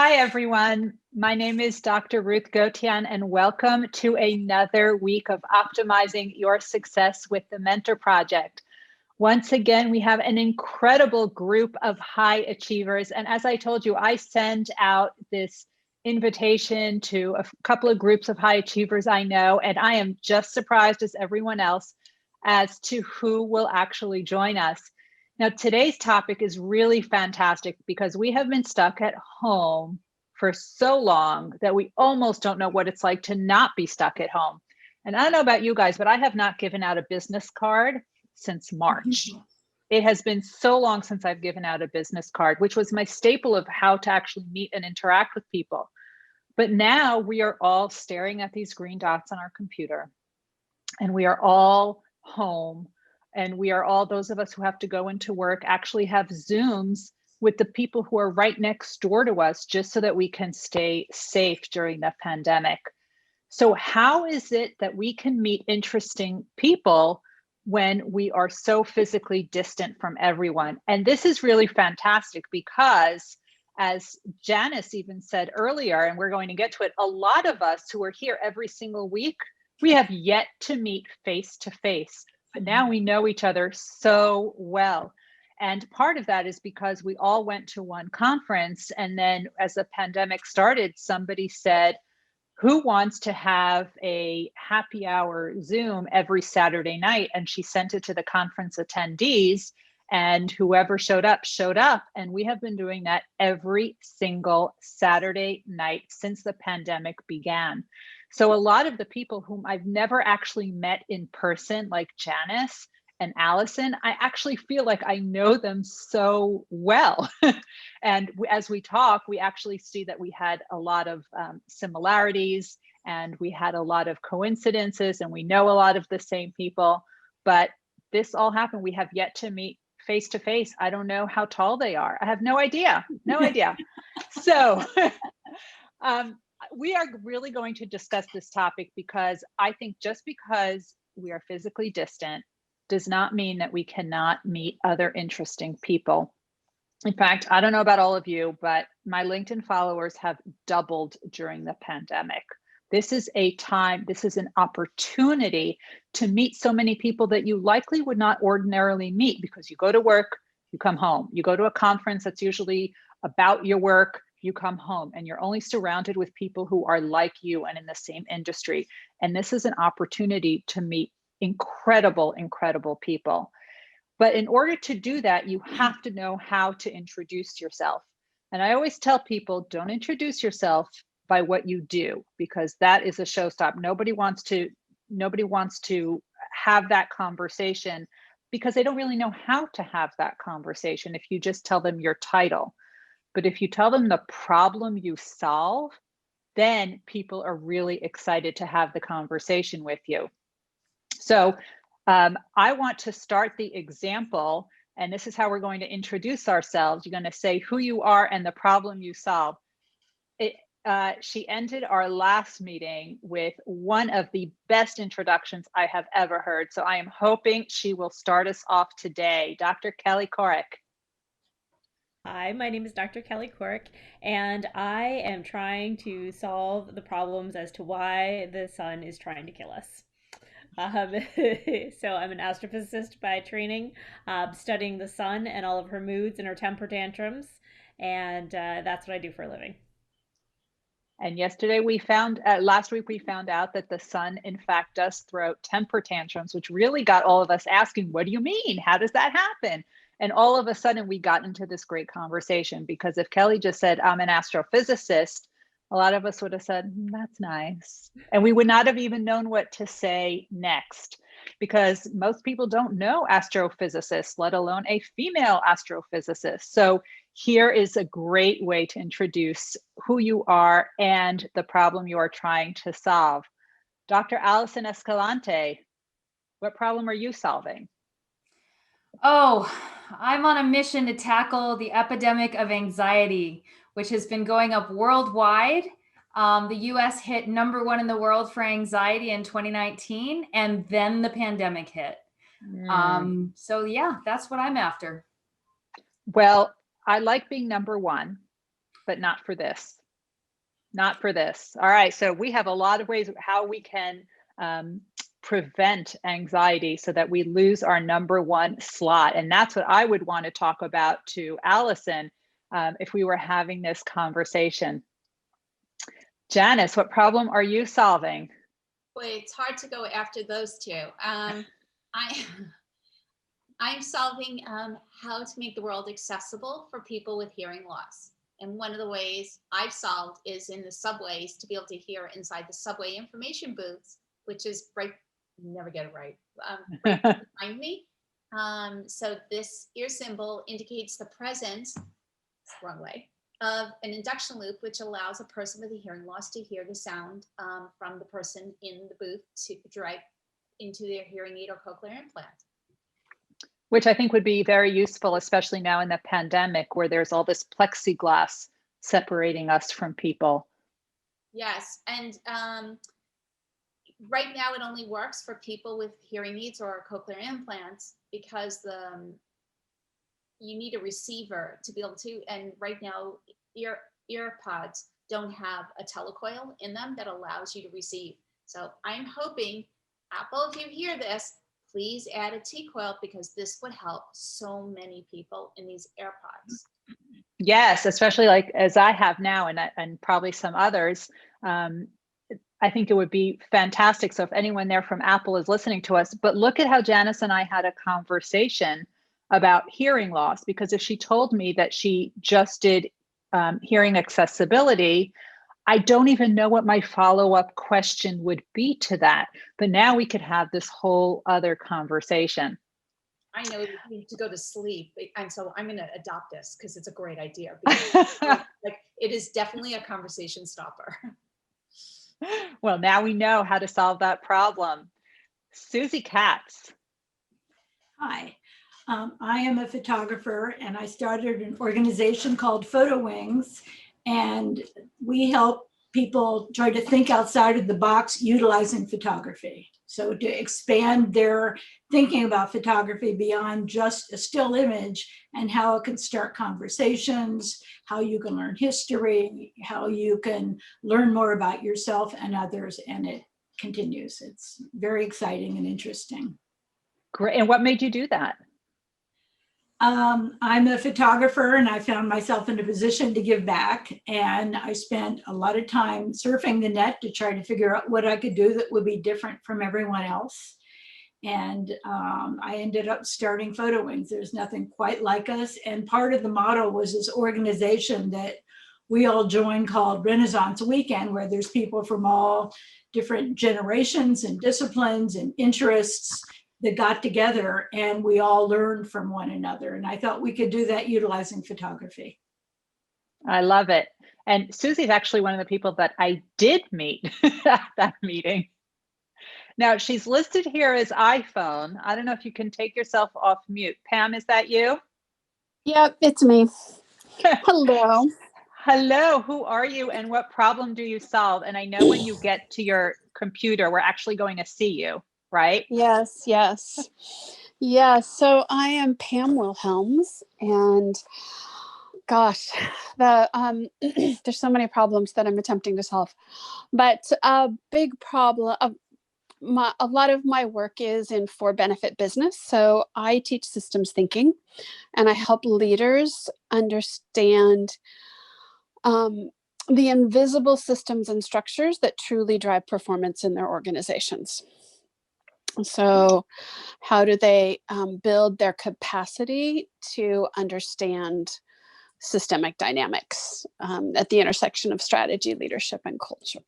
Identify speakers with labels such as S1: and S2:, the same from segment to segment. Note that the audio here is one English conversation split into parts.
S1: Hi, everyone. My name is Dr. Ruth Gotian, and welcome to another week of optimizing your success with the Mentor Project. Once again, we have an incredible group of high achievers. And as I told you, I send out this invitation to a couple of groups of high achievers I know, and I am just surprised as everyone else as to who will actually join us. Now, today's topic is really fantastic because we have been stuck at home for so long that we almost don't know what it's like to not be stuck at home. And I don't know about you guys, but I have not given out a business card since March. It has been so long since I've given out a business card, which was my staple of how to actually meet and interact with people. But now we are all staring at these green dots on our computer, and we are all home. And we are all, those of us who have to go into work, actually have Zooms with the people who are right next door to us, just so that we can stay safe during the pandemic. So how is it that we can meet interesting people when we are so physically distant from everyone? And this is really fantastic because, as Janice even said earlier, and we're going to get to it, a lot of us who are here every single week, we have yet to meet face to face. But now we know each other so well. And part of that is because we all went to one conference. And then as the pandemic started, somebody said, who wants to have a happy hour Zoom every Saturday night? And she sent it to the conference attendees, and whoever showed up, showed up. And we have been doing that every single Saturday night since the pandemic began. So a lot of the people whom I've never actually met in person, like Janice and Allison, I actually feel like I know them so well. And as we talk, we actually see that we had a lot of similarities, and we had a lot of coincidences, and we know a lot of the same people. But this all happened. We have yet to meet face to face. I don't know how tall they are. I have no idea. No idea. So we are really going to discuss this topic because I think just because we are physically distant does not mean that we cannot meet other interesting people. In fact, I don't know about all of you, but my LinkedIn followers have doubled during the pandemic. This is a time, this is an opportunity to meet so many people that you likely would not ordinarily meet, because you go to work, you come home. You go to a conference that's usually about your work, you come home, and you're only surrounded with people who are like you and in the same industry. And this is an opportunity to meet incredible, incredible people. But in order to do that, you have to know how to introduce yourself. And I always tell people, don't introduce yourself by what you do, because that is a showstop. Nobody wants to have that conversation because they don't really know how to have that conversation if you just tell them your title. But if you tell them the problem you solve, then people are really excited to have the conversation with you. So I want to start the example, and this is how we're going to introduce ourselves. You're going to say who you are and the problem you solve. She ended our last meeting with one of the best introductions I have ever heard. So I am hoping she will start us off today. Dr. Kelly Korek.
S2: Hi, my name is Dr. Kelly Cork, and I am trying to solve the problems as to why the sun is trying to kill us. Um, so I'm an astrophysicist by training, studying the sun and all of her moods and her temper tantrums, and that's what I do for a living.
S1: And last week we found out that the sun, in fact, does throw temper tantrums, which really got all of us asking, what do you mean? How does that happen? And all of a sudden we got into this great conversation, because if Kelly just said, I'm an astrophysicist, a lot of us would have said, that's nice. And we would not have even known what to say next, because most people don't know astrophysicists, let alone a female astrophysicist. So here is a great way to introduce who you are and the problem you are trying to solve. Dr. Allison Escalante, what problem are you solving?
S3: Oh, I'm on a mission to tackle the epidemic of anxiety, which has been going up worldwide. The US hit #1 in the world for anxiety in 2019, and then the pandemic hit. So yeah, that's what I'm after.
S1: Well, I like being #1, but not for this. Not for this. All right. So we have a lot of ways how we can prevent anxiety so that we lose our number one slot. And that's what I would want to talk about to Allison if we were having this conversation. Janice, what problem are you solving?
S4: Boy, it's hard to go after those two. I'm solving how to make the world accessible for people with hearing loss. And one of the ways I've solved is in the subways to be able to hear inside the subway information booths, which is right, never get it right, right behind me. So this ear symbol indicates the presence, wrong way, of an induction loop, which allows a person with a hearing loss to hear the sound from the person in the booth to drive into their hearing aid or cochlear implant.
S1: Which I think would be very useful, especially now in the pandemic where there's all this plexiglass separating us from people.
S4: Yes, and right now it only works for people with hearing aids or cochlear implants because you need a receiver to be able to, and right now earpods don't have a telecoil in them that allows you to receive. So I'm hoping, Apple, if you hear this, please add a T-coil because this would help so many people in these AirPods.
S1: Yes, especially like as I have now and probably some others. I think it would be fantastic. So if anyone there from Apple is listening to us, but look at how Janice and I had a conversation about hearing loss, because if she told me that she just did hearing accessibility, I don't even know what my follow-up question would be to that. But now we could have this whole other conversation.
S4: I know you need to go to sleep, and so I'm going to adopt this because it's a great idea. Like it is definitely a conversation stopper.
S1: Well, now we know how to solve that problem. Susie Katz.
S5: Hi, I am a photographer and I started an organization called Photo Wings, and we help people try to think outside of the box utilizing photography. So to expand their thinking about photography beyond just a still image and how it can start conversations, how you can learn history, how you can learn more about yourself and others, and it continues. It's very exciting and interesting.
S1: Great. And what made you do that?
S5: I'm a photographer and I found myself in a position to give back. And I spent a lot of time surfing the net to try to figure out what I could do that would be different from everyone else. And I ended up starting Photo Wings. There's nothing quite like us. And part of the model was this organization that we all joined called Renaissance Weekend, where there's people from all different generations and disciplines and interests that got together and we all learned from one another. And I thought we could do that utilizing photography.
S1: I love it. And Susie's actually one of the people that I did meet at that meeting. Now she's listed here as iPhone. I don't know if you can take yourself off mute. Pam, is that you?
S6: Yep, it's me. Hello.
S1: Hello, who are you and what problem do you solve? And I know when you get to your computer, we're actually going to see you, right?
S6: Yes. Yeah, so I am Pam Wilhelms, and gosh, there's so many problems that I'm attempting to solve. But a big problem, a lot of my work is in for-benefit business. So I teach systems thinking, and I help leaders understand the invisible systems and structures that truly drive performance in their organizations. So how do they build their capacity to understand systemic dynamics at the intersection of strategy, leadership, and culture?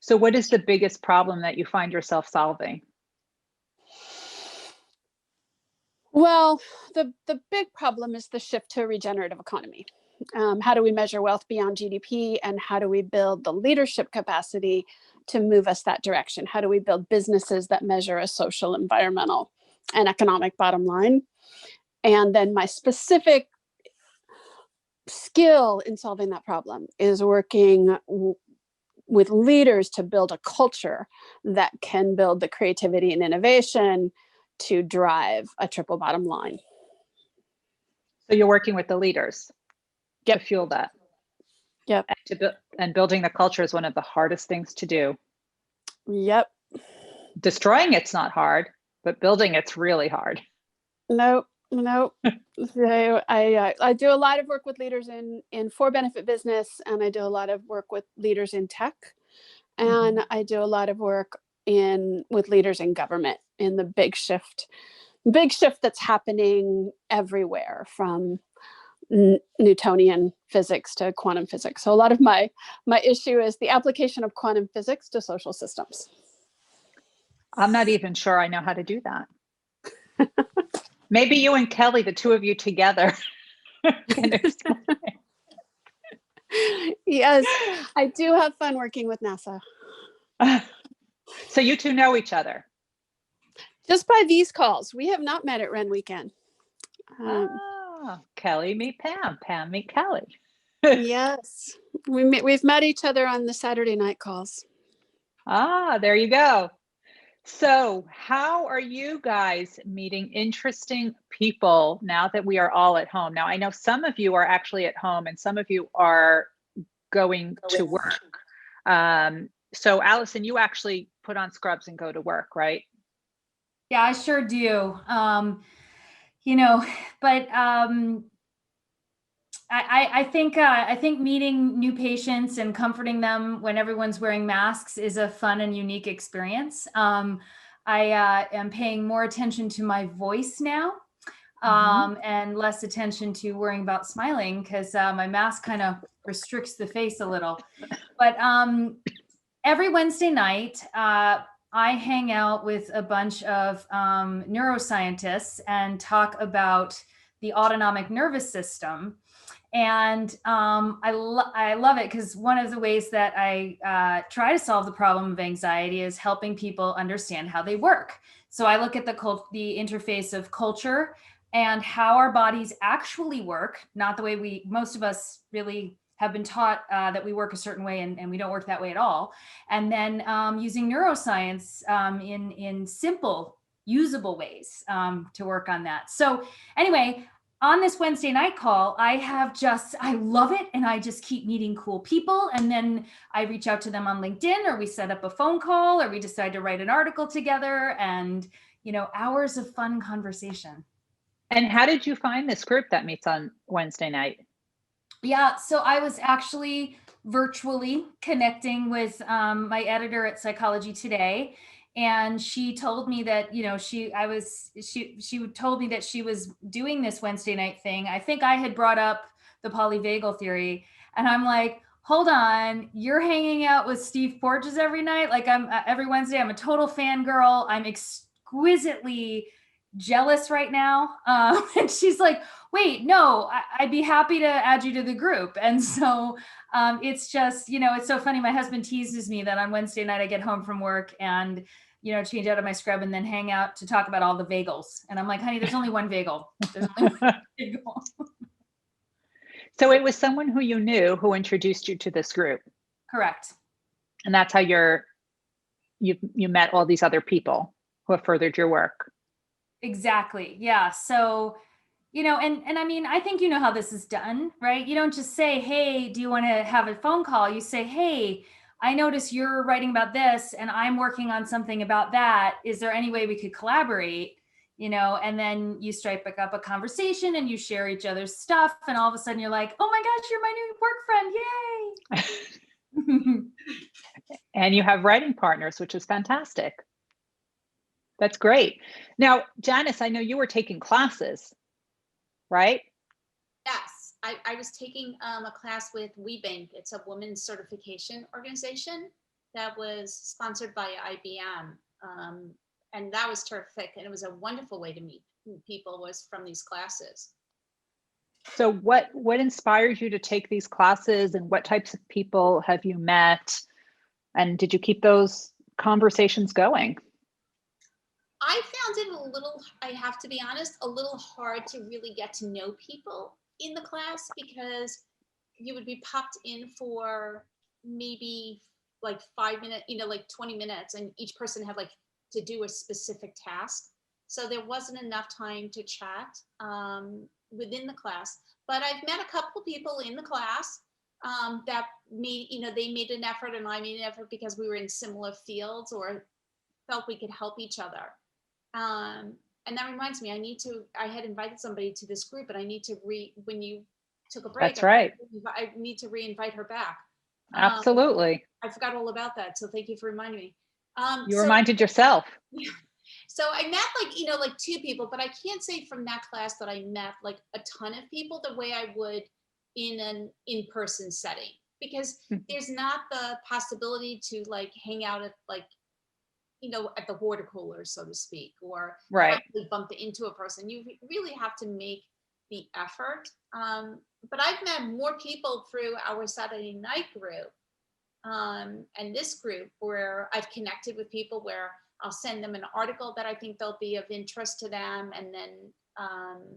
S1: So what is the biggest problem that you find yourself solving?
S6: Well, the big problem is the shift to a regenerative economy. How do we measure wealth beyond GDP, and how do we build the leadership capacity to move us that direction? How do we build businesses that measure a social, environmental, and economic bottom line? And then my specific skill in solving that problem is working with leaders to build a culture that can build the creativity and innovation to drive a triple bottom line.
S1: So you're working with the leaders
S6: to
S1: fuel that.
S6: Yep.
S1: And building the culture is one of the hardest things to do.
S6: Yep.
S1: Destroying it's not hard, but building it's really hard.
S6: No. So I do a lot of work with leaders in for-benefit business, and I do a lot of work with leaders in tech, and I do a lot of work with leaders in government in the big shift that's happening everywhere, from Newtonian physics to quantum physics. So a lot of my issue is the application of quantum physics to social systems.
S1: I'm not even sure I know how to do that. Maybe you and Kelly, the two of you together, can explain.
S6: Yes, I do have fun working with NASA.
S1: So you two know each other?
S6: Just by these calls. We have not met at Ren Weekend.
S1: Kelly meet Pam, Pam meet Kelly.
S6: Yes, we've met each other on the Saturday night calls.
S1: There you go. So how are you guys meeting interesting people now that we are all at home? Now, I know some of you are actually at home and some of you are going to work. So Allison, you actually put on scrubs and go to work, right?
S3: Yeah, I sure do. I think meeting new patients and comforting them when everyone's wearing masks is a fun and unique experience. I am paying more attention to my voice now, and less attention to worrying about smiling, because my mask kind of restricts the face a little. But every Wednesday night, I hang out with a bunch of neuroscientists and talk about the autonomic nervous system. And I love it, because one of the ways that I try to solve the problem of anxiety is helping people understand how they work. So I look at the interface of culture and how our bodies actually work, not the way most of us really have been taught that we work a certain way, and we don't work that way at all. And then using neuroscience in simple, usable ways to work on that. So anyway, on this Wednesday night call, I love it. And I just keep meeting cool people. And then I reach out to them on LinkedIn, or we set up a phone call, or we decide to write an article together, and, hours of fun conversation.
S1: And how did you find this group that meets on Wednesday night? Yeah,
S3: so I was actually virtually connecting with my editor at Psychology Today. And she told me that, she told me that she was doing this Wednesday night thing. I think I had brought up the polyvagal theory, and I'm like, hold on, you're hanging out with Steve Porges every night? Like, every Wednesday, I'm a total fangirl. I'm exquisitely jealous right now. And she's like, wait, no, I'd be happy to add you to the group. And so it's just, it's so funny. My husband teases me that on Wednesday night I get home from work and, change out of my scrub and then hang out to talk about all the vagals. And I'm like, honey, there's only one vagal. There's only one vagal.
S1: So it was someone who you knew who introduced you to this group.
S3: Correct.
S1: And that's how you met all these other people who have furthered your work.
S3: Exactly. Yeah. So, and I mean, I think you know how this is done, right? You don't just say, hey, do you want to have a phone call? You say, hey, I notice you're writing about this and I'm working on something about that. Is there any way we could collaborate? And then you strike back up a conversation and you share each other's stuff. And all of a sudden you're like, oh my gosh, you're my new work friend. Yay.
S1: And you have writing partners, which is fantastic. That's great. Now, Janice, I know you were taking classes, right?
S4: Yes, I was taking a class with WeBank. It's a women's certification organization that was sponsored by IBM. And that was terrific. And it was a wonderful way to meet people, was from these classes.
S1: So what inspired you to take these classes, and what types of people have you met? And did you keep those conversations going?
S4: I found it I have to be honest, a little hard to really get to know people in the class, because you would be popped in for maybe like 5 minutes, like 20 minutes, and each person had to do a specific task. So there wasn't enough time to chat within the class. But I've met a couple people in the class. that made, they made an effort and I made an effort because we were in similar fields or felt we could help each other. And that reminds me, I had invited somebody to this group, and I need to when you took a break.
S1: That's right.
S4: I need to re-invite her back.
S1: Absolutely.
S4: I forgot all about that. So thank you for reminding me.
S1: You reminded yourself.
S4: So I met like 2 people, but I can't say from that class that I met like a ton of people the way I would in an in-person setting, because there's not the possibility to like hang out at like, at the water cooler, so to speak, or
S1: right,
S4: actually bump into a person. You really have to make the effort. But I've met more people through our Saturday night group and this group where I've connected with people where I'll send them an article that I think they'll be of interest to them, and then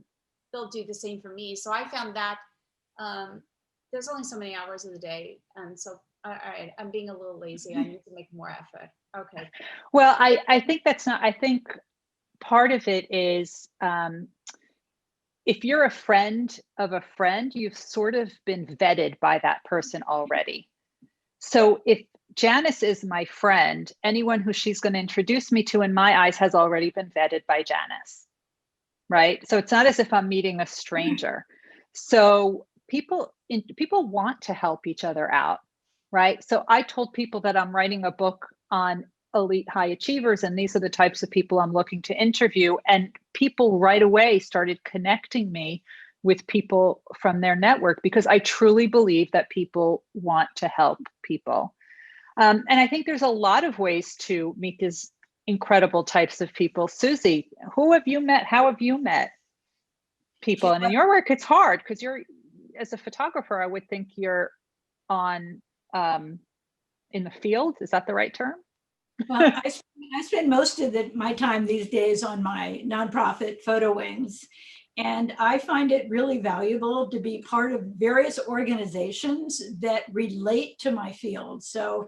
S4: they'll do the same for me. So I found that there's only so many hours of the day, and so I'm being a little lazy. I need to make more effort. Okay.
S1: Well, I think that's not, I think part of it is if you're a friend of a friend, you've sort of been vetted by that person already. So if Janice is my friend, anyone who she's going to introduce me to in my eyes has already been vetted by Janice, right? So it's not as if I'm meeting a stranger. So people want to help each other out, right? So I told people that I'm writing a book on elite high achievers, and these are the types of people I'm looking to interview. And people right away started connecting me with people from their network, because I truly believe that people want to help people. And I think there's a lot of ways to meet these incredible types of people. Susie, who have you met? How have you met people? And in your work, it's hard because you're, as a photographer, I would think you're on in the field. Is that the right term?
S5: Well, I spend most of my time these days on my nonprofit Photo Wings, and I find it really valuable to be part of various organizations that relate to my field. So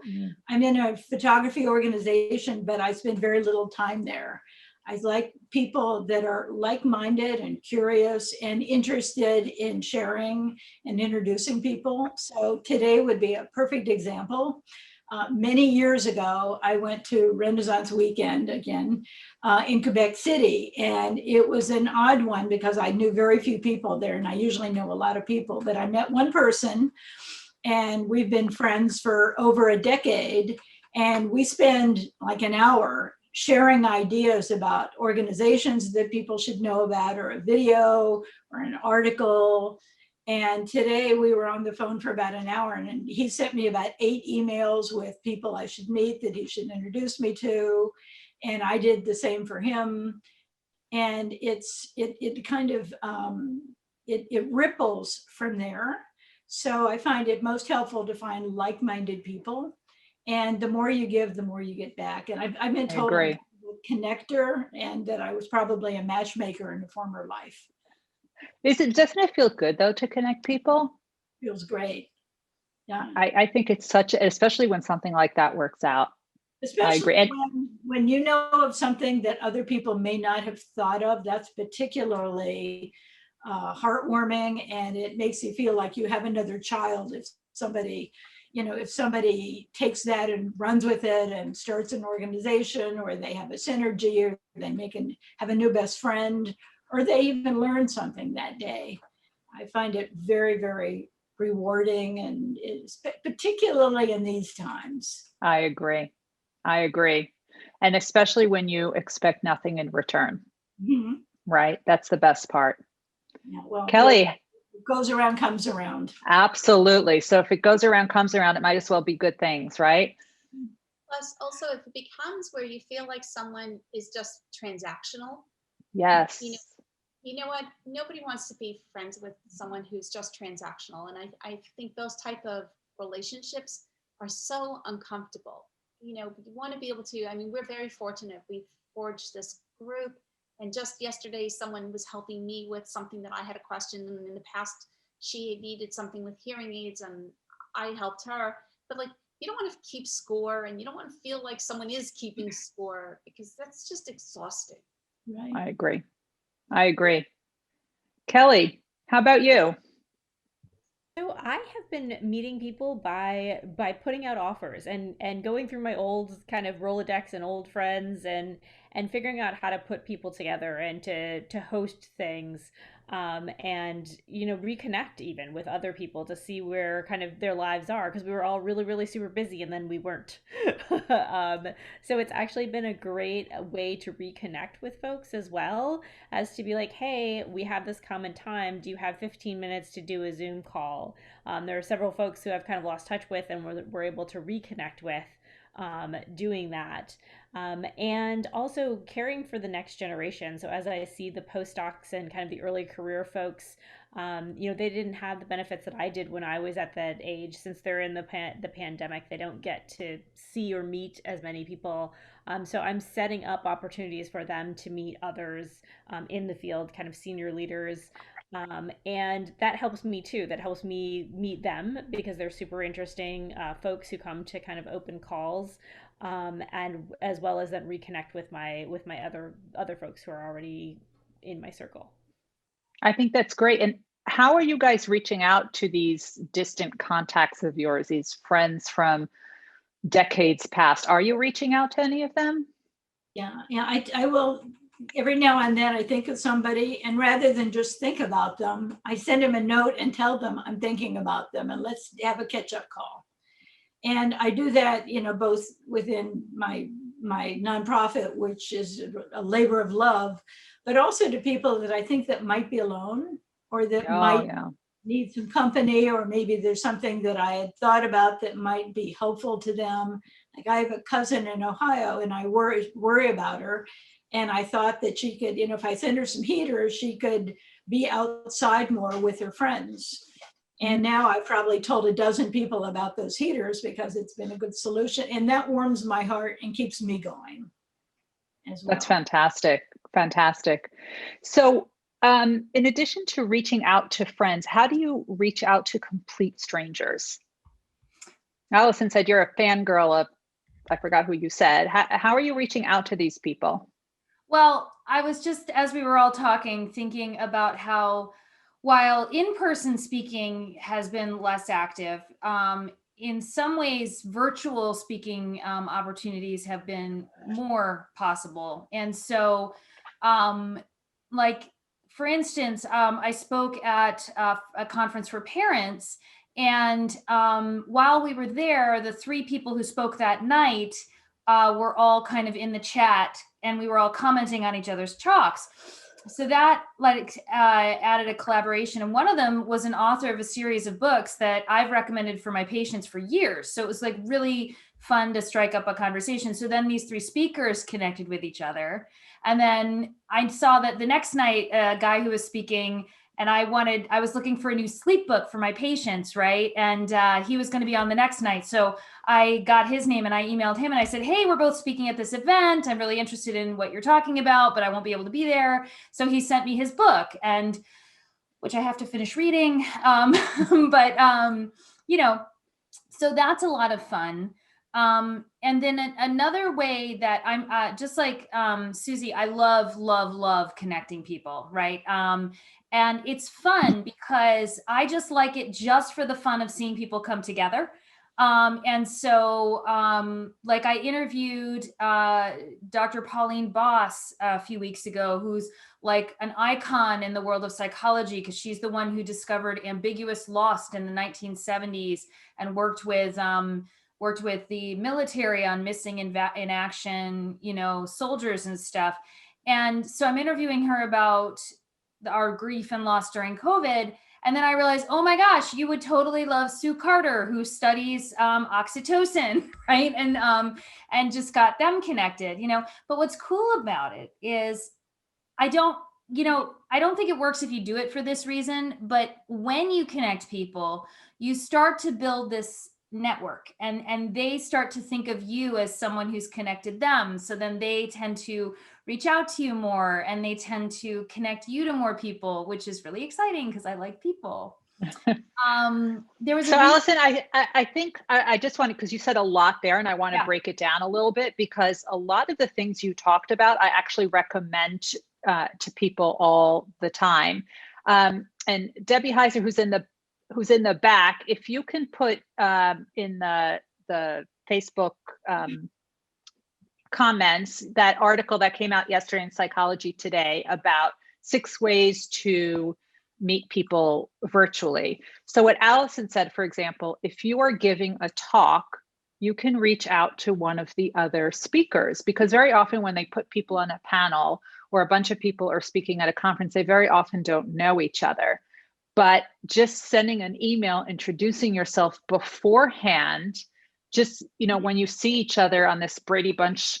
S5: I'm in a photography organization, but I spend very little time there. I like people that are like-minded and curious and interested in sharing and introducing people. So today would be a perfect example. Many years ago, I went to Renaissance Weekend again in Quebec City, and it was an odd one because I knew very few people there, and I usually know a lot of people, but I met one person, and we've been friends for over a decade, and we spend like an hour sharing ideas about organizations that people should know about, or a video or an article. And today we were on the phone for about an hour, and he sent me about 8 emails with people I should meet that he should introduce me to. And I did the same for him. And it kind of, it ripples from there. So I find it most helpful to find like-minded people. And the more you give, the more you get back. And I've been told I'm a connector, and that I was probably a matchmaker in a former life.
S1: Doesn't it feel good though to connect people?
S5: Feels great. Yeah.
S1: I think it's especially when something like that works out.
S5: Especially when you know of something that other people may not have thought of, that's particularly heartwarming, and it makes you feel like you have another child. If somebody takes that and runs with it and starts an organization, or they have a synergy, or they have a new best friend, or they even learn something that day. I find it very, very rewarding, and particularly in these times.
S1: I agree. And especially when you expect nothing in return, right? That's the best part.
S5: Yeah, well,
S1: Kelly.
S5: It goes around, comes around.
S1: Absolutely. So if it goes around, comes around, it might as well be good things, right?
S4: Plus, also, if it becomes where you feel like someone is just transactional.
S1: Yes.
S4: You know what? Nobody wants to be friends with someone who's just transactional. And I think those type of relationships are so uncomfortable. You want to be able to, we're very fortunate. We've forged this group. And just yesterday, someone was helping me with something that I had a question. And in the past, she needed something with hearing aids, and I helped her. But you don't want to keep score, and you don't want to feel like someone is keeping score, because that's just exhausting.
S5: Right.
S1: I agree. Kelly, how about you?
S2: So I have been meeting people by putting out offers and going through my old kind of Rolodex and old friends and figuring out how to put people together and to host things, and reconnect even with other people to see where kind of their lives are, because we were all really super busy and then we weren't. So it's actually been a great way to reconnect with folks, as well as to be like, hey, we have this common time. Do you have 15 minutes to do a Zoom call? There are several folks who I've kind of lost touch with and we're able to reconnect with, doing that. And also caring for the next generation. So as I see the postdocs and kind of the early career folks, they didn't have the benefits that I did when I was at that age. Since they're in the pandemic, they don't get to see or meet as many people. So I'm setting up opportunities for them to meet others, in the field, kind of senior leaders. And that helps me too. That helps me meet them because they're super interesting folks who come to kind of open calls, and as well as then reconnect with my other folks who are already in my circle.
S1: I think that's great. And how are you guys reaching out to these distant contacts of yours, these friends from decades past? Are you reaching out to any of them?
S5: Yeah, I will. Every now and then I think of somebody, and rather than just think about them, I send them a note and tell them I'm thinking about them and let's have a catch-up call. And I do that, both within my nonprofit, which is a labor of love, but also to people that I think that might be alone or that might need some company, or maybe there's something that I had thought about that might be helpful to them. Like I have a cousin in Ohio and I worry about her. And I thought that she could, if I send her some heaters, she could be outside more with her friends. And now I've probably told a dozen people about those heaters because it's been a good solution. And that warms my heart and keeps me going as well.
S1: That's fantastic. Fantastic. So in addition to reaching out to friends, how do you reach out to complete strangers? Allison said you're a fangirl of, I forgot who you said. How are you reaching out to these people?
S3: Well, I was just, as we were all talking, thinking about how while in-person speaking has been less active, in some ways, virtual speaking opportunities have been more possible. And so, like, for instance, I spoke at a conference for parents. And while we were there, the three people who spoke that night were all kind of in the chat, and we were all commenting on each other's talks. So that added a collaboration. And one of them was an author of a series of books that I've recommended for my patients for years. So it was like really fun to strike up a conversation. So then these three speakers connected with each other. And then I saw that the next night, a guy who was speaking, and I was looking for a new sleep book for my patients, right? And he was going to be on the next night. So I got his name and I emailed him and I said, hey, we're both speaking at this event. I'm really interested in what you're talking about, but I won't be able to be there. So he sent me his book, and which I have to finish reading. So that's a lot of fun. And then another way that I'm just like Susie, I love connecting people, right? And it's fun because I just like it just for the fun of seeing people come together. And so like I interviewed Dr. Pauline Boss a few weeks ago, who's like an icon in the world of psychology because she's the one who discovered ambiguous lost in the 1970s and worked with the military on missing in action, soldiers and stuff. And so I'm interviewing her about our grief and loss during COVID. And then I realized, oh my gosh, you would totally love Sue Carter, who studies oxytocin, right? And just got them connected, But what's cool about it is I don't think it works if you do it for this reason, but when you connect people, you start to build this network and they start to think of you as someone who's connected them. So then they tend to reach out to you more and they tend to connect you to more people, which is really exciting because I like people.
S1: Allison, I think I just wanted, because you said a lot there and I want to break it down a little bit, because a lot of the things you talked about, I actually recommend to people all the time. And Debbie Heiser, who's in the who's in the back, if you can put in the Facebook comments that article that came out yesterday in Psychology Today about 6 ways to meet people virtually. So what Allison said, for example, if you are giving a talk, you can reach out to one of the other speakers, because very often when they put people on a panel or a bunch of people are speaking at a conference, they very often don't know each other. But just sending an email, introducing yourself beforehand, just, when you see each other on this Brady Bunch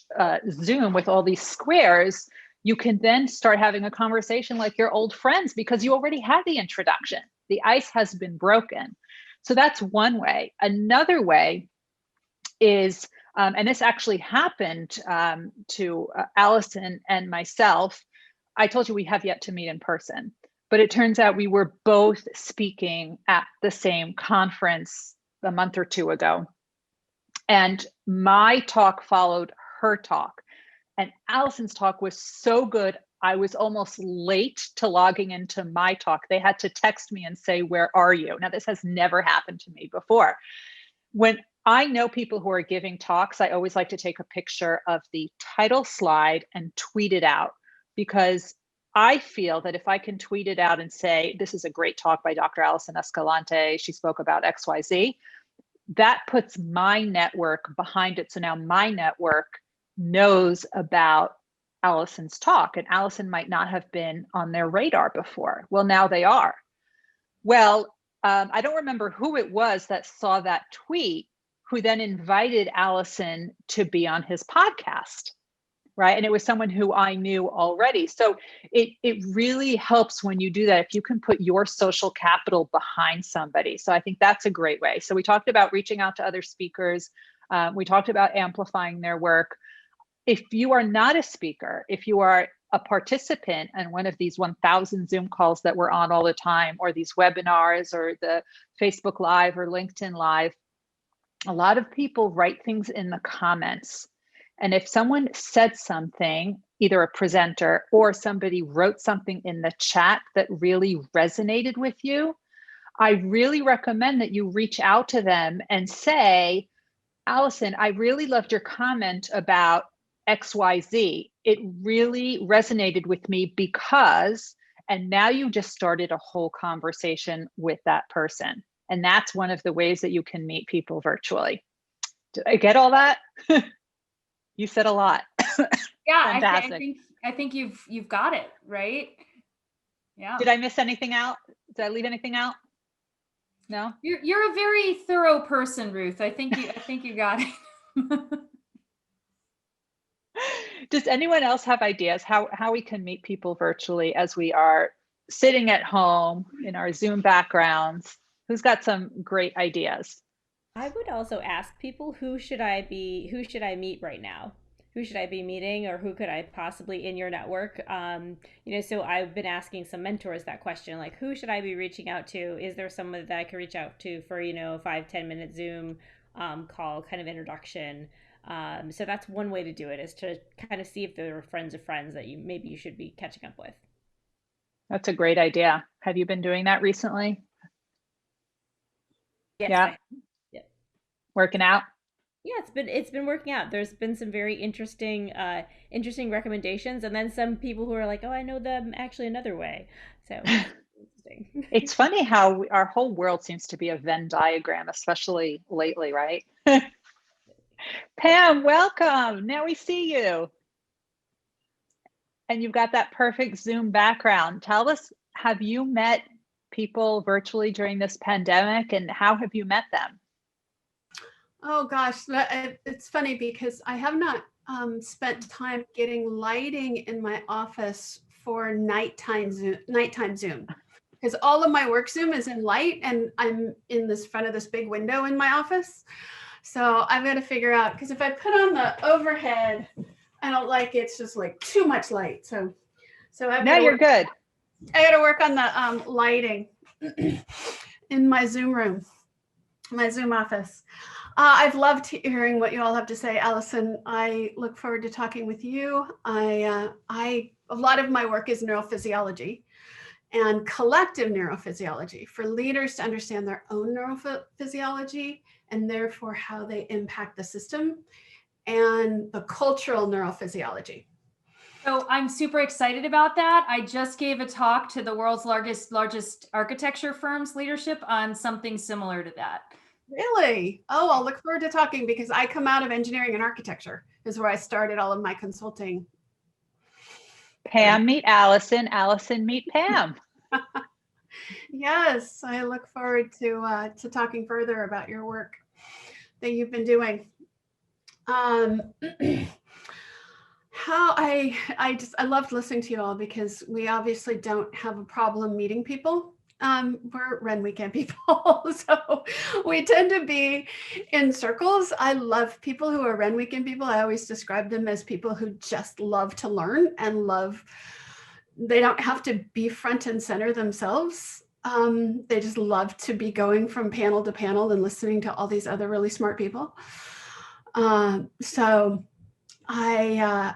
S1: Zoom with all these squares, you can then start having a conversation like your old friends, because you already had the introduction. The ice has been broken. So that's one way. Another way is, and this actually happened to Allison and myself. I told you we have yet to meet in person, but it turns out we were both speaking at the same conference a month or two ago. And my talk followed her talk. And Allison's talk was so good, I was almost late to logging into my talk. They had to text me and say, "Where are you?" Now, this has never happened to me before. When I know people who are giving talks, I always like to take a picture of the title slide and tweet it out, because I feel that if I can tweet it out and say, "This is a great talk by Dr. Allison Escalante. She spoke about XYZ," that puts my network behind it. So now my network knows about Allison's talk, and Allison might not have been on their radar before. Well, now they are. Well, I don't remember who it was that saw that tweet, who then invited Allison to be on his podcast, right? And it was someone who I knew already. So it really helps when you do that, if you can put your social capital behind somebody. So I think that's a great way. So we talked about reaching out to other speakers. We talked about amplifying their work. If you are not a speaker, if you are a participant in one of these 1,000 Zoom calls that we're on all the time, or these webinars, or the Facebook Live or LinkedIn Live, a lot of people write things in the comments. And if someone said something, either a presenter or somebody wrote something in the chat that really resonated with you, I really recommend that you reach out to them and say, "Allison, I really loved your comment about XYZ. It really resonated with me because," and now you just started a whole conversation with that person. And that's one of the ways that you can meet people virtually. Did I get all that? You said a lot.
S3: Yeah,
S1: Fantastic.
S3: I think you've got it, right? Yeah.
S1: Did I miss anything out? Did I leave anything out? No?
S3: You're a very thorough person, Ruth. I think you got it.
S1: Does anyone else have ideas how we can meet people virtually as we are sitting at home in our Zoom backgrounds? Who's got some great ideas?
S2: I would also ask people, who should I meet right now? Who should I be meeting, or who could I possibly in your network? So I've been asking some mentors that question, like, who should I be reaching out to? Is there someone that I could reach out to for, a 5-10 minute Zoom call kind of introduction? So that's one way to do it, is to kind of see if there are friends of friends that you should be catching up with.
S1: That's a great idea. Have you been doing that recently?
S2: Yes,
S1: yeah. Working out?
S2: Yeah, it's been working out. There's been some very interesting recommendations, and then some people who are like, "Oh, I know them actually another way." So interesting.
S1: It's funny how our whole world seems to be a Venn diagram, especially lately, right? Pam, welcome. Now we see you. And you've got that perfect Zoom background. Tell us, have you met people virtually during this pandemic, and how have you met them?
S6: Oh gosh, it's funny because I have not spent time getting lighting in my office for nighttime Zoom. Because all of my work Zoom is in light, and I'm in this front of this big window in my office. So I've got to figure out, because if I put on the overhead, I don't like it. It's just like too much light. So
S1: now you're good.
S6: I got to work on the lighting in my Zoom room, my Zoom office. I've loved hearing what you all have to say, Allison. I look forward to talking with you. A lot of my work is neurophysiology,
S7: and collective neurophysiology, for leaders to understand their own neurophysiology and therefore how they impact the system, and the cultural neurophysiology.
S3: So I'm super excited about that. I just gave a talk to the world's largest architecture firm's leadership on something similar to that.
S7: Really? Oh, I'll look forward to talking, because I come out of engineering and architecture, is where I started all of my consulting.
S1: Pam meet Allison, Allison meet Pam.
S7: Yes, I look forward to talking further about your work that you've been doing. I loved listening to you all, because we obviously don't have a problem meeting people. We're Ren Weekend people, so we tend to be in circles. I love people who are Ren Weekend people. I always describe them as people who just love to learn and they don't have to be front and center themselves. They just love to be going from panel to panel and listening to all these other really smart people. So I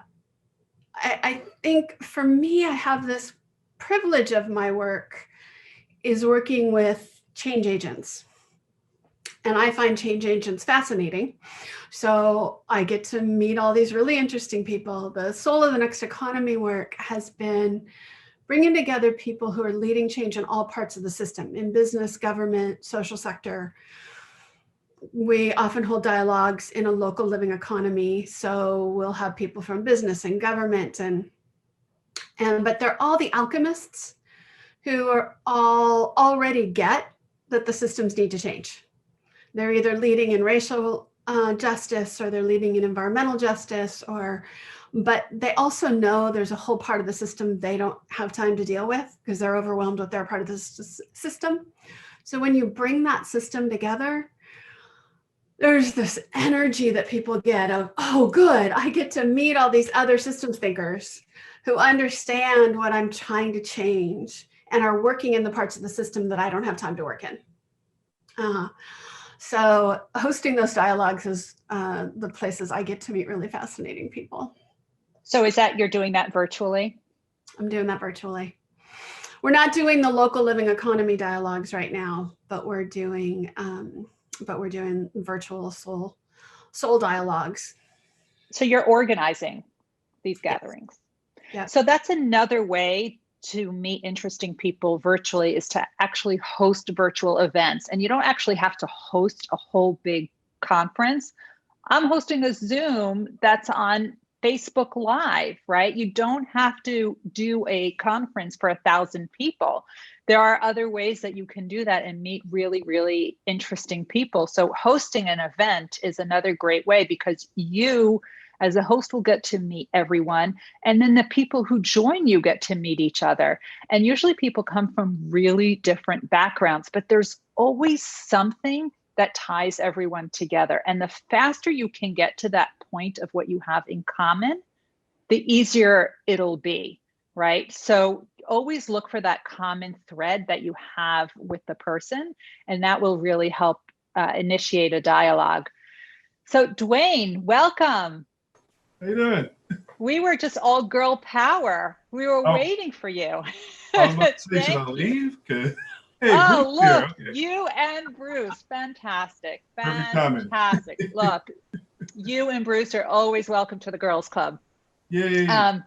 S7: think for me, I have this privilege of my work is working with change agents. And I find change agents fascinating. So I get to meet all these really interesting people. The Soul of the Next Economy work has been bringing together people who are leading change in all parts of the system, in business, government, social sector. We often hold dialogues in a local living economy. So we'll have people from business and government, but they're all the alchemists who are all already get that the systems need to change. They're either leading in racial justice, or they're leading in environmental justice, but they also know there's a whole part of the system they don't have time to deal with, because they're overwhelmed with their part of the system. So when you bring that system together, there's this energy that people get of, oh, good, I get to meet all these other systems thinkers who understand what I'm trying to change and are working in the parts of the system that I don't have time to work in. So hosting those dialogues is the places I get to meet really fascinating people.
S1: So is that, you're doing that virtually?
S7: I'm doing that virtually. We're not doing the local living economy dialogues right now, but we're doing virtual soul dialogues.
S1: So you're organizing these gatherings.
S7: Yes.
S1: So that's another way to meet interesting people virtually, is to actually host virtual events. And you don't actually have to host a whole big conference. I'm hosting a Zoom that's on Facebook Live, right? You don't have to do a conference for 1,000 people. There are other ways that you can do that and meet really, really interesting people. So hosting an event is another great way, because you as a host will get to meet everyone. And then the people who join you get to meet each other. And usually people come from really different backgrounds, but there's always something that ties everyone together. And the faster you can get to that point of what you have in common, the easier it'll be, right? So always look for that common thread that you have with the person, and that will really help initiate a dialogue. So Dwayne, welcome.
S8: How you doing?
S1: We were just all girl power. We were waiting for you.
S8: I was about to say, should I leave? Hey,
S1: oh,
S8: Bruce
S1: look,
S8: here. Okay.
S1: You and Bruce, fantastic,
S8: Perfect timing.
S1: fantastic. Look, you and Bruce are always welcome to the girls' club.
S8: Yeah.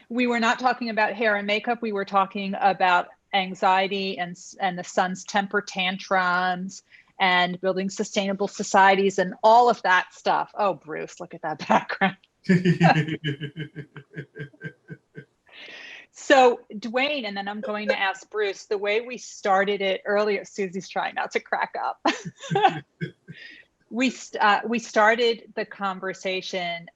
S1: We were not talking about hair and makeup. We were talking about anxiety and the son's temper tantrums and building sustainable societies and all of that stuff. Oh, Bruce, look at that background. So Dwayne, and then I'm going to ask Bruce, the way we started it earlier, Susie's trying not to crack up. We started the conversation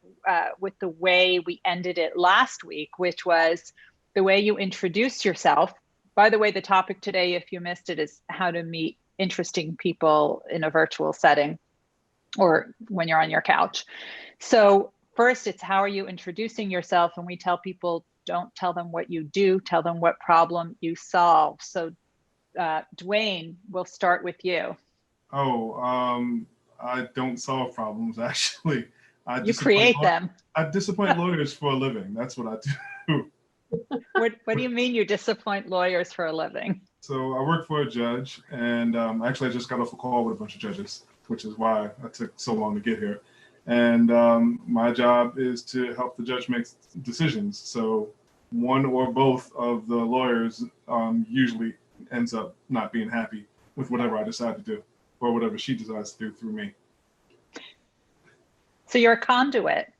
S1: with the way we ended it last week, which was the way you introduce yourself. By the way, the topic today, if you missed it, is how to meet interesting people in a virtual setting or when you're on your couch. So first, it's how are you introducing yourself? And we tell people, don't tell them what you do, tell them what problem you solve. So Dwayne, we'll start with you.
S8: I don't solve problems, actually.
S1: You create them.
S8: I disappoint lawyers for a living. That's what I do.
S1: What do you mean you disappoint lawyers for a living?
S8: So I work for a judge, and actually I just got off a call with a bunch of judges, which is why I took so long to get here. And my job is to help the judge make decisions. So one or both of the lawyers usually ends up not being happy with whatever I decide to do, or whatever she decides to do through me.
S1: So you're a conduit.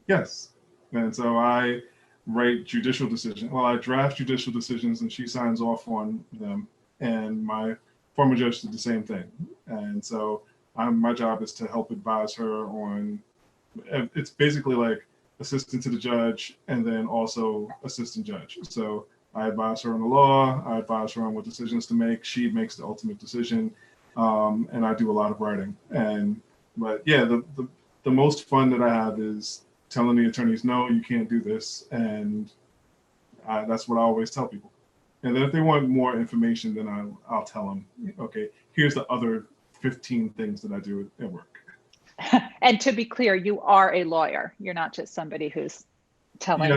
S8: Yes. And so I write judicial decisions. Well, I draft judicial decisions and she signs off on them. And my former judge did the same thing. And so my job is to help advise her on, it's basically like assistant to the judge and then also assistant judge. So I advise her on the law, I advise her on what decisions to make. She makes the ultimate decision. And I do a lot of writing. But yeah, the most fun that I have is telling the attorneys, no, you can't do this. And that's what I always tell people. And then if they want more information, then I'll tell them, okay, here's the other 15 things that I do at work.
S1: And to be clear, you are a lawyer. You're not just somebody who's telling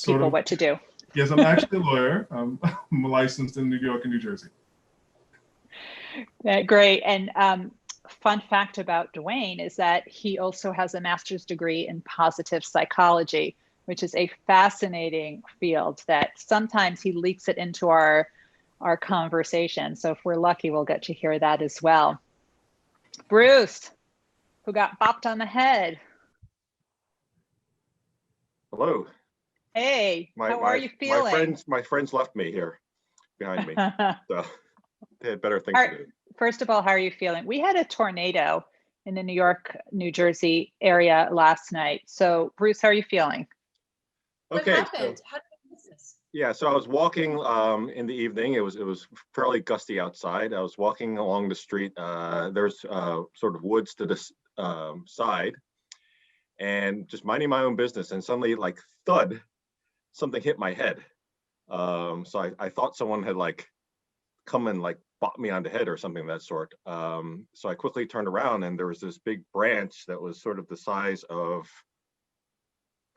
S1: people what to do.
S8: Yes, I'm actually a lawyer. I'm licensed in New York and New Jersey.
S1: Great. And fun fact about Dwayne is that he also has a master's degree in positive psychology, which is a fascinating field that sometimes he leaks it into our conversation. So if we're lucky, we'll get to hear that as well. Bruce, who got bopped on the head.
S9: Hello.
S1: Hey, how are you feeling?
S9: My friends left me here behind me. So they had better things to do.
S1: First of all, how are you feeling? We had a tornado in the New York, New Jersey area last night. So Bruce, how are you feeling?
S9: Okay.
S4: What happened? How did you miss this?
S9: Yeah, so I was walking in the evening. It was fairly gusty outside. I was walking along the street. There's sort of woods to this side, and just minding my own business, and suddenly, like, thud, something hit my head. So I thought someone had like come and like bought me on the head or something of that sort. So I quickly turned around, and there was this big branch that was sort of the size of,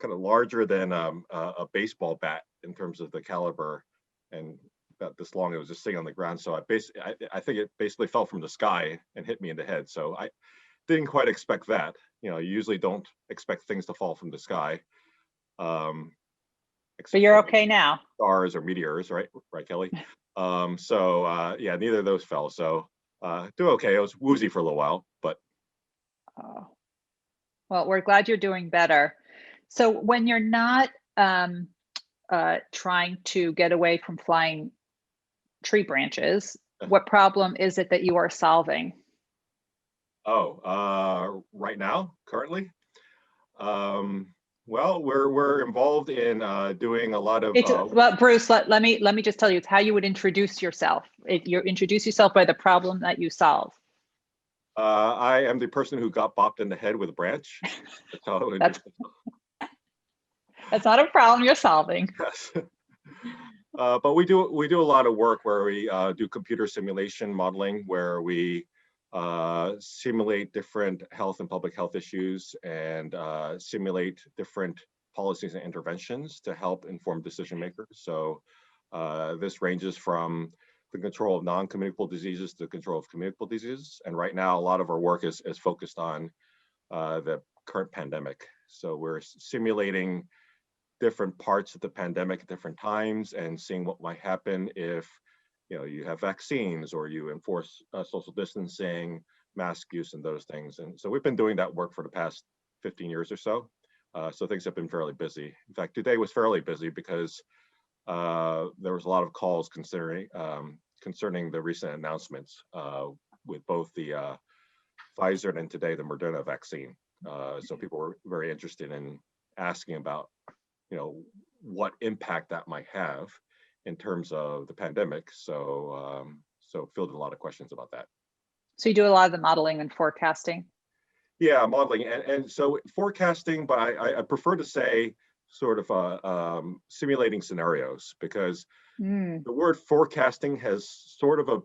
S9: kind of larger than a baseball bat in terms of the caliber, and about this long. It was just sitting on the ground. So I think it basically fell from the sky and hit me in the head. So I didn't quite expect that. You know, you usually don't expect things to fall from the sky.
S1: But you're okay now.
S9: Stars or meteors, right, Kelly? Yeah, neither of those fell. So do okay. I was woozy for a little while, but.
S1: Well, we're glad you're doing better. So when you're not trying to get away from flying tree branches, what problem is it that you are solving?
S9: Right now, currently? Well, we're involved in doing a lot of.
S1: Well, Bruce, let me just tell you, it's how you would introduce yourself. You introduce yourself by the problem that you solve.
S9: I am the person who got bopped in the head with a branch. That's how I would introduce myself.
S1: That's not a problem you're solving.
S9: Yes. But we do a lot of work where we do computer simulation modeling, where we simulate different health and public health issues and simulate different policies and interventions to help inform decision makers. So this ranges from the control of non-communicable diseases to the control of communicable diseases. And right now, a lot of our work is focused on the current pandemic. So we're simulating different parts of the pandemic at different times and seeing what might happen if you have vaccines or you enforce social distancing, mask use, and those things. And so we've been doing that work for the past 15 years or so. So things have been fairly busy. In fact, today was fairly busy because there was a lot of calls concerning the recent announcements with both the Pfizer and today the Moderna vaccine. So people were very interested in asking about, what impact that might have in terms of the pandemic. So fielded a lot of questions about that.
S1: So you do a lot of the modeling and forecasting?
S9: Yeah, modeling and so forecasting, but I prefer to say sort of simulating scenarios, because the word forecasting has sort of a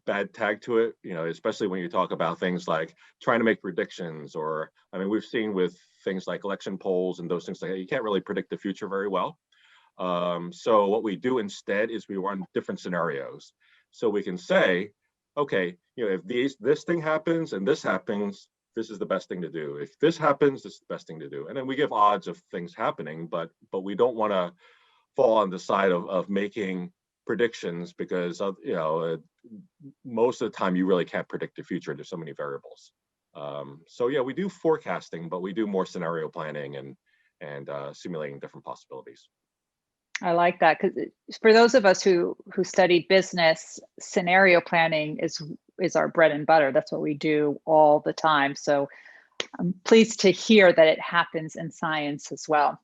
S9: bad tag to it, especially when you talk about things like trying to make predictions, or, I mean, we've seen with things like election polls and those things like that. You can't really predict the future very well. So what we do instead is we run different scenarios. So we can say, okay, if this thing happens and this happens, this is the best thing to do. If this happens, this is the best thing to do. And then we give odds of things happening, but we don't want to fall on the side of making predictions, because most of the time you really can't predict the future. There's so many variables. So yeah, we do forecasting, but we do more scenario planning and simulating different possibilities.
S1: I like that, because for those of us who study business, scenario planning is our bread and butter. That's what we do all the time. So I'm pleased to hear that it happens in science as well.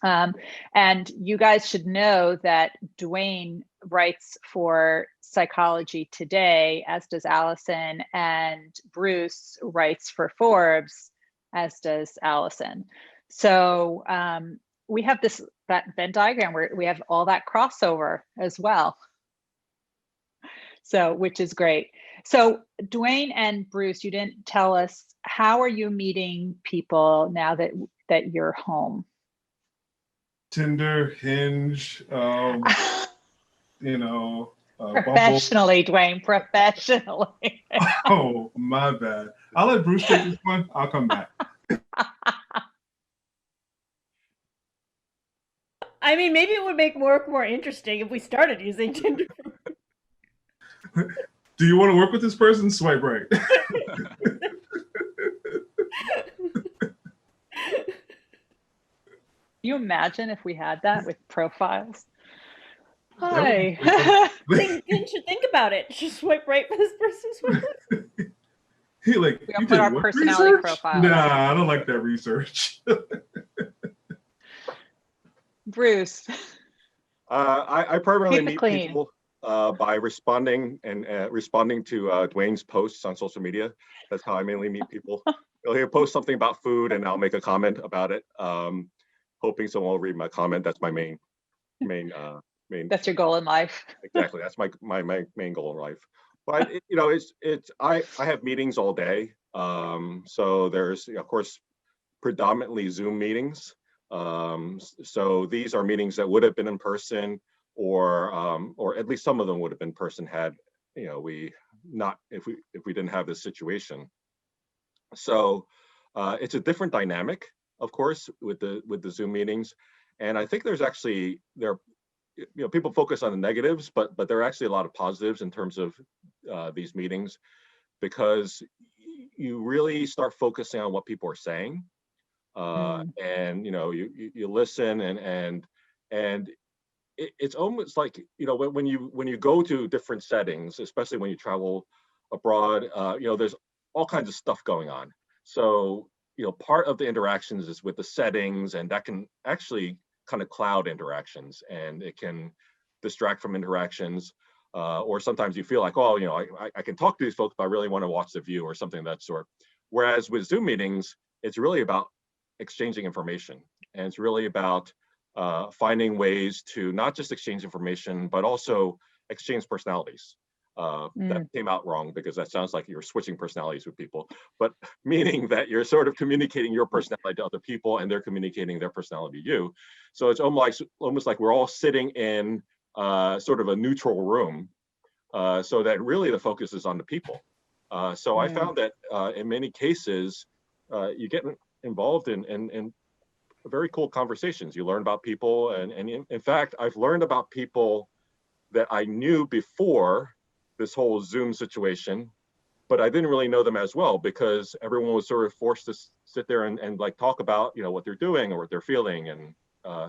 S1: And you guys should know that Dwayne writes for Psychology Today, as does Allison, and Bruce writes for Forbes, as does Allison. So we have that Venn diagram where we have all that crossover as well. So, which is great. So Dwayne and Bruce, you didn't tell us, how are you meeting people now that you're home?
S8: Tinder, Hinge,
S1: professionally,
S8: Bumble.
S1: Dwayne, professionally.
S8: Oh, my bad. I'll let Bruce take this one. I'll come back.
S2: I mean, maybe it would make work more interesting if we started using Tinder.
S8: Do you want to work with this person? Swipe right.
S1: Can you imagine if we had that with profiles? Hi.
S2: Think about it. Just swipe right for this person. Swipe right.
S1: We'll put our personality profile.
S8: Nah, I don't like that research.
S1: Bruce.
S9: I primarily meet people by responding to Dwayne's posts on social media. That's how I mainly meet people. He'll post something about food and I'll make a comment about it, hoping someone will read my comment. That's my main. That's
S1: your goal in life.
S9: Exactly. That's my main goal in life. But I have meetings all day. So there's, of course, predominantly Zoom meetings. So these are meetings that would have been in person, or at least some of them would have been in person had if we didn't have this situation. So it's a different dynamic, of course, with the Zoom meetings, and I think people focus on the negatives, but there are actually a lot of positives in terms of these meetings, because you really start focusing on what people are saying. And you listen and it's almost like when you go to different settings, especially when you travel abroad, there's all kinds of stuff going on. So part of the interactions is with the settings, and that can actually kind of cloud interactions, and it can distract from interactions, or sometimes you feel like, I can talk to these folks, but I really want to watch the view or something of that sort. Whereas with Zoom meetings, it's really about exchanging information, and it's really about finding ways to not just exchange information, but also exchange personalities. That came out wrong, because that sounds like you're switching personalities with people, but meaning that you're sort of communicating your personality to other people and they're communicating their personality to you. So it's almost like we're all sitting in sort of a neutral room, so that really the focus is on the people. So I found that in many cases, you get involved in very cool conversations. You learn about people, and in fact, I've learned about people that I knew before this whole Zoom situation, but I didn't really know them as well, because everyone was sort of forced to sit there and like talk about what they're doing or what they're feeling and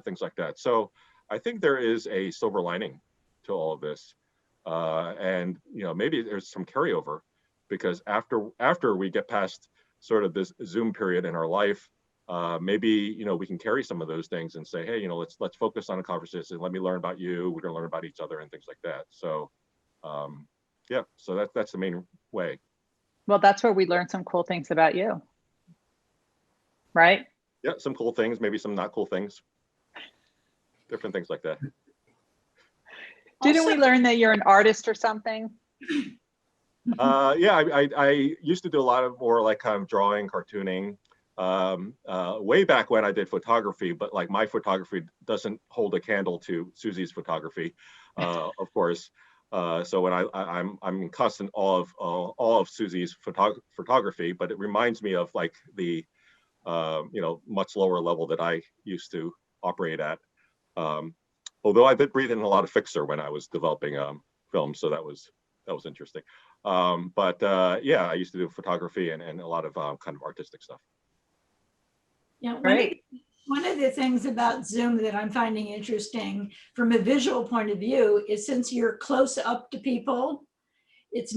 S9: things like that. So I think there is a silver lining to all of this, and maybe there's some carryover, because after we get past sort of this Zoom period in our life, maybe we can carry some of those things and say, hey, let's focus on a conversation. Let me learn about you. We're gonna learn about each other and things like that. So yeah, so that's the main way.
S1: Well, that's where we learn some cool things about you, right?
S9: Yeah, some cool things, maybe some not cool things, different things like that.
S1: Didn't we learn that you're an artist or something?
S9: Yeah, I used to do a lot of more like kind of drawing, cartooning. way back when I did photography, but like my photography doesn't hold a candle to Susie's photography, of course. So when I'm in constant awe of Susie's photography, but it reminds me of like the much lower level that I used to operate at. Although I did breathe in a lot of fixer when I was developing film, so that was interesting. Yeah, I used to do photography and a lot of kind of artistic stuff.
S5: Yeah,
S1: Great.
S5: One of the things about Zoom that I'm finding interesting from a visual point of view is since you're close up to people, it's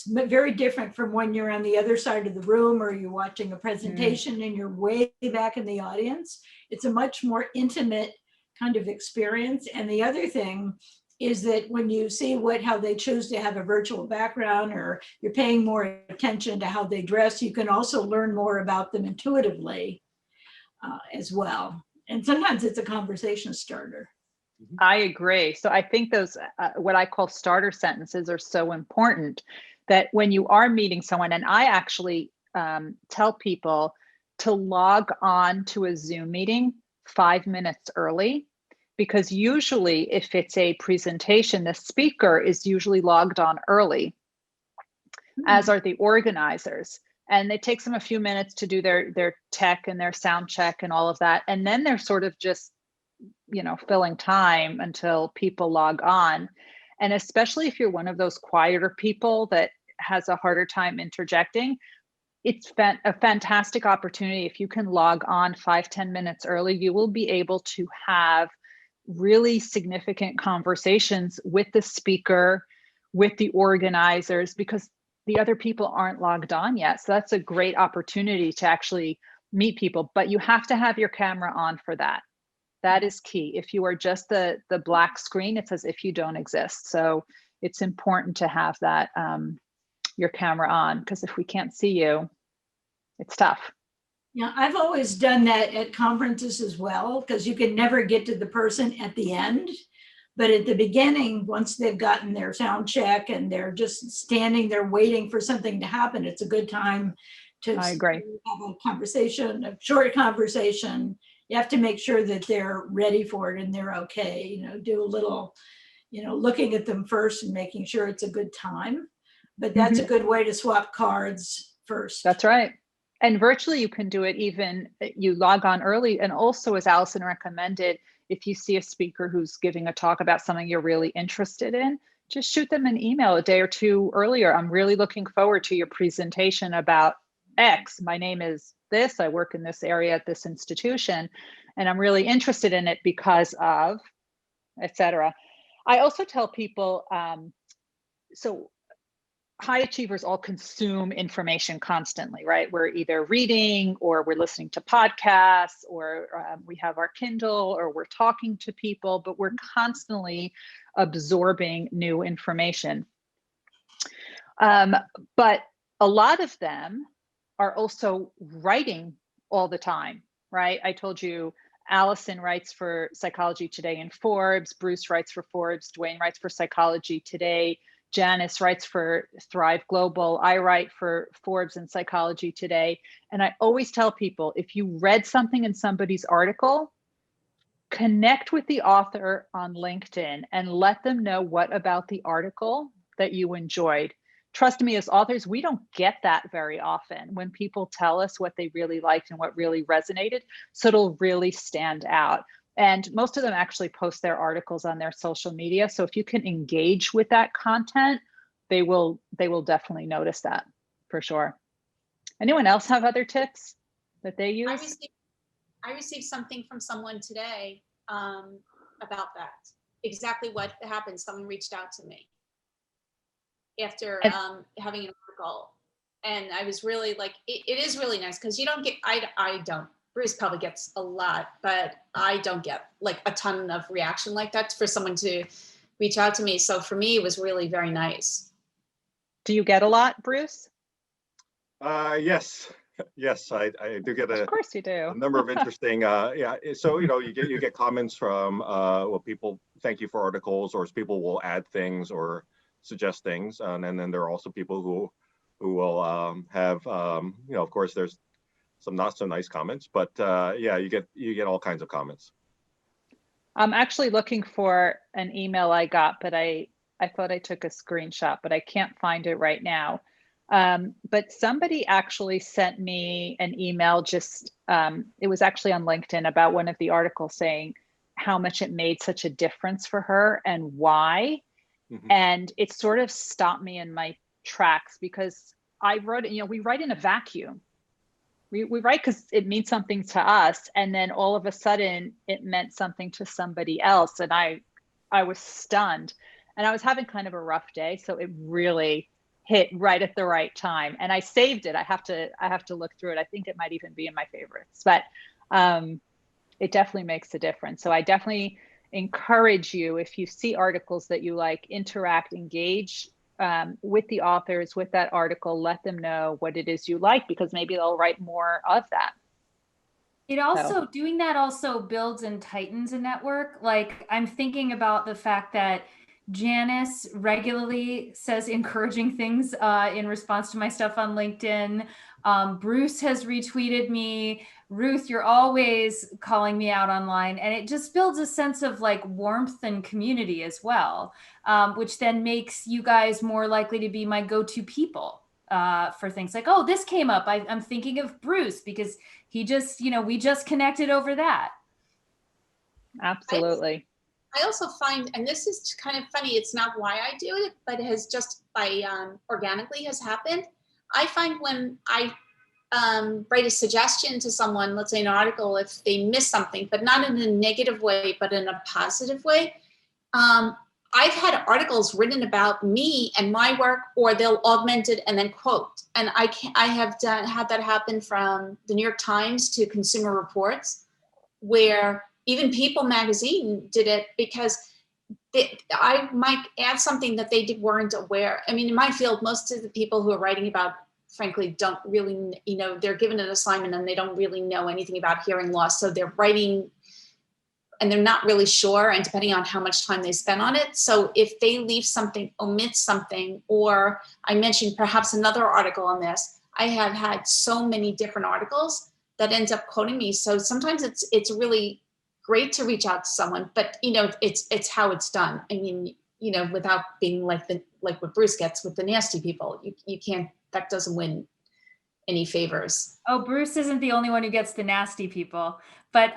S5: very different from when you're on the other side of the room or you're watching a presentation and you're way back in the audience. It's a much more intimate kind of experience. And the other thing is that when you see how they choose to have a virtual background, or you're paying more attention to how they dress, you can also learn more about them intuitively as well. And sometimes it's a conversation starter.
S1: I agree. So I think those, what I call starter sentences, are so important that when you are meeting someone, and I actually tell people to log on to a Zoom meeting 5 minutes early, because usually if it's a presentation, the speaker is usually logged on early, as are the organizers. And it takes them a few minutes to do their tech and their sound check and all of that. And then they're sort of just, filling time until people log on. And especially if you're one of those quieter people that has a harder time interjecting, it's a fantastic opportunity. If you can log on 5-10 minutes early, you will be able to have really significant conversations with the speaker, with the organizers, because the other people aren't logged on yet. So that's a great opportunity to actually meet people, but you have to have your camera on for that. That is key. If you are just the black screen, it's as if you don't exist. So it's important to have that, your camera on, because if we can't see you, it's tough.
S5: Yeah, I've always done that at conferences as well, because you can never get to the person at the end. But at the beginning, once they've gotten their sound check and they're just standing there waiting for something to happen, it's a good time to
S1: I agree.
S5: have a conversation, a short conversation. You have to make sure that they're ready for it and they're okay. Do a little, looking at them first and making sure it's a good time. But that's a good way to swap cards first.
S1: That's right. And virtually you can do it even, you log on early. And also, as Allison recommended, if you see a speaker who's giving a talk about something you're really interested in, just shoot them an email a day or two earlier. I'm really looking forward to your presentation about X. My name is this, I work in this area at this institution, and I'm really interested in it because of, etc. I also tell people, so high achievers all consume information constantly, right? We're either reading or we're listening to podcasts, or we have our Kindle, or we're talking to people, but we're constantly absorbing new information. But a lot of them are also writing all the time, right? I told you, Allison writes for Psychology Today and Forbes, Bruce writes for Forbes, Dwayne writes for Psychology Today, Janice writes for Thrive Global, I write for Forbes and Psychology Today. And I always tell people, if you read something in somebody's article, connect with the author on LinkedIn and let them know what about the article that you enjoyed. Trust me, as authors, we don't get that very often when people tell us what they really liked and what really resonated. So it'll really stand out. And most of them actually post their articles on their social media. So if you can engage with that content, they will definitely notice that, for sure. Anyone else have other tips that they use?
S4: I received something from someone today about that. Exactly what happened. Someone reached out to me after having an article, and I was really like, it is really nice, because you don't get, I don't, Bruce probably gets a lot, but I don't get like a ton of reaction like that for someone to reach out to me. So for me, it was really very nice.
S1: Do you get a lot, Bruce?
S9: Yes, I do get
S1: of course you do.
S9: a number of interesting, yeah. So you get comments from people thank you for articles, or people will add things or suggest things, and then there are also people who will have of course there's some not so nice comments, but yeah, you get all kinds of comments.
S1: I'm actually looking for an email I got, but I thought I took a screenshot, but I can't find it right now. But somebody actually sent me an email just, it was actually on LinkedIn about one of the articles saying how much it made such a difference for her and why. Mm-hmm. And it sort of stopped me in my tracks because I wrote, we write in a vacuum. We write because it means something to us. And then all of a sudden it meant something to somebody else. And I was stunned and I was having kind of a rough day. So it really hit right at the right time. And I saved it. I have to look through it. I think it might even be in my favorites, but it definitely makes a difference. So I definitely encourage you, if you see articles that you like, interact, engage with the authors, with that article, let them know what it is you like, because maybe they'll write more of that.
S3: It also, doing that also builds and tightens a network. Like, I'm thinking about the fact that Janice regularly says encouraging things in response to my stuff on LinkedIn. Bruce has retweeted me. Ruth, you're always calling me out online. And it just builds a sense of like warmth and community as well, which then makes you guys more likely to be my go-to people for things like, oh, this came up. I'm thinking of Bruce because he just, we just connected over that.
S1: Absolutely.
S4: I also find, and this is kind of funny, it's not why I do it, but it has just organically has happened. I find when I write a suggestion to someone, let's say an article, if they miss something, but not in a negative way, but in a positive way, I've had articles written about me and my work, or they'll augment it and then quote. And I have had that happen from the New York Times to Consumer Reports, where even People magazine did it because I might add something that they weren't aware. I mean, in my field, most of the people who are writing about, frankly, don't really, they're given an assignment and they don't really know anything about hearing loss. So they're writing and they're not really sure, and depending on how much time they spend on it. So if they leave something, omit something, or I mentioned perhaps another article on this, I have had so many different articles that ends up quoting me. So sometimes it's really great to reach out to someone, but it's how it's done. I mean, without being like what Bruce gets with the nasty people, you can't, that doesn't win any favors.
S3: Oh, Bruce isn't the only one who gets the nasty people, but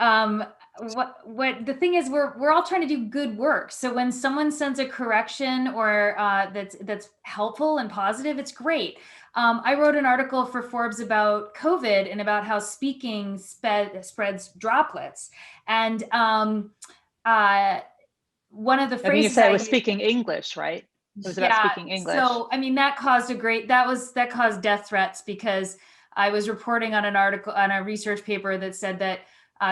S3: what the thing is, we're all trying to do good work. So when someone sends a correction or that's helpful and positive, it's great. I wrote an article for Forbes about COVID and about how speaking spreads droplets. And one of the phrases,
S1: I think you said it was speaking English, right? It was about speaking English.
S3: So, I mean, that caused that caused death threats because I was reporting on an article, on a research paper that said that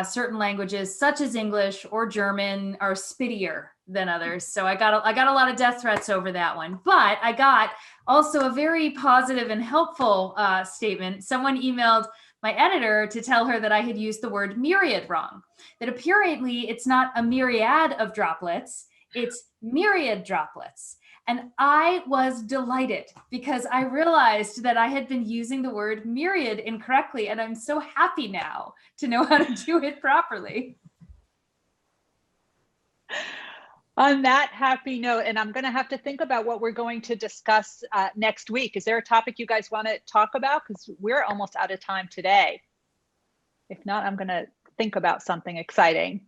S3: certain languages such as English or German are spittier than others. So I got a lot of death threats over that one, but I got also a very positive and helpful statement. Someone emailed my editor to tell her that I had used the word myriad wrong, that apparently it's not a myriad of droplets, it's myriad droplets. And I was delighted because I realized that I had been using the word myriad incorrectly. And I'm so happy now to know how to do it properly.
S1: On that happy note, and I'm going to have to think about what we're going to discuss next week. Is there a topic you guys want to talk about? Because we're almost out of time today. If not, I'm going to think about something exciting.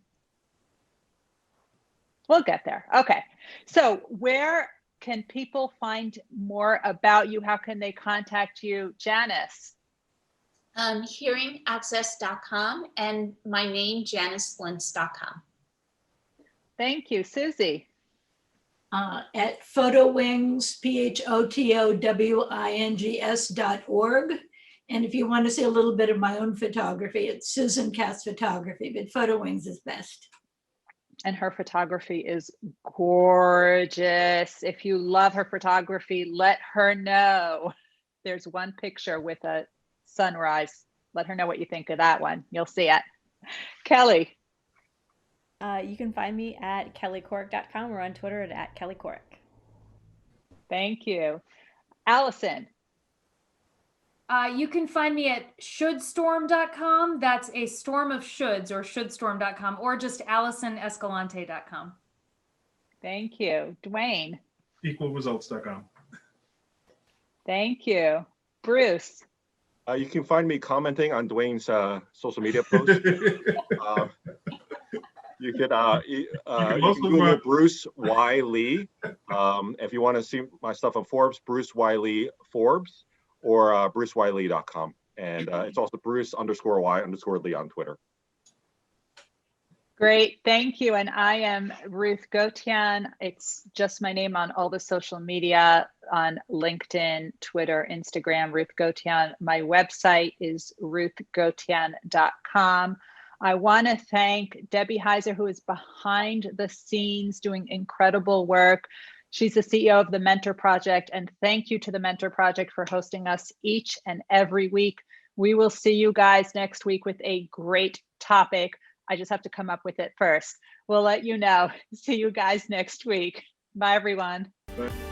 S1: We'll get there. Okay. So where can people find more about you? How can they contact you, Janice?
S4: Hearingaccess.com and my name, JaniceLintz.com.
S1: Thank you, Susie.
S5: At PhotoWings, PHOTOWINGS.org. And if you want to see a little bit of my own photography, it's Susan Cass Photography, but PhotoWings is best.
S1: And her photography is gorgeous. If you love her photography, let her know. There's one picture with a sunrise. Let her know what you think of that one. You'll see it. Kelly.
S2: You can find me at kellycork.com or on Twitter at kellycork.
S1: Thank you. Allison.
S3: You can find me at shouldsstorm.com. That's a storm of shoulds, or shouldsstorm.com, or just AllisonEscalante.com.
S1: Thank you. Dwayne.
S8: Equalresults.com.
S1: Thank you. Bruce.
S9: You can find me commenting on Dwayne's social media posts. You can Google Bruce Y. Lee. If you want to see my stuff on Forbes, Bruce Y. Lee Forbes, or bruceyle.com. And it's also Bruce_Y_Lee on Twitter.
S1: Great, thank you. And I am Ruth Gotian. It's just my name on all the social media, on LinkedIn, Twitter, Instagram, Ruth Gotian. My website is ruthgotian.com. I want to thank Debbie Heiser, who is behind the scenes doing incredible work. She's the CEO of the Mentor Project, and thank you to the Mentor Project for hosting us each and every week. We will see you guys next week with a great topic. I just have to come up with it first. We'll let you know. See you guys next week. Bye, everyone.
S8: Bye.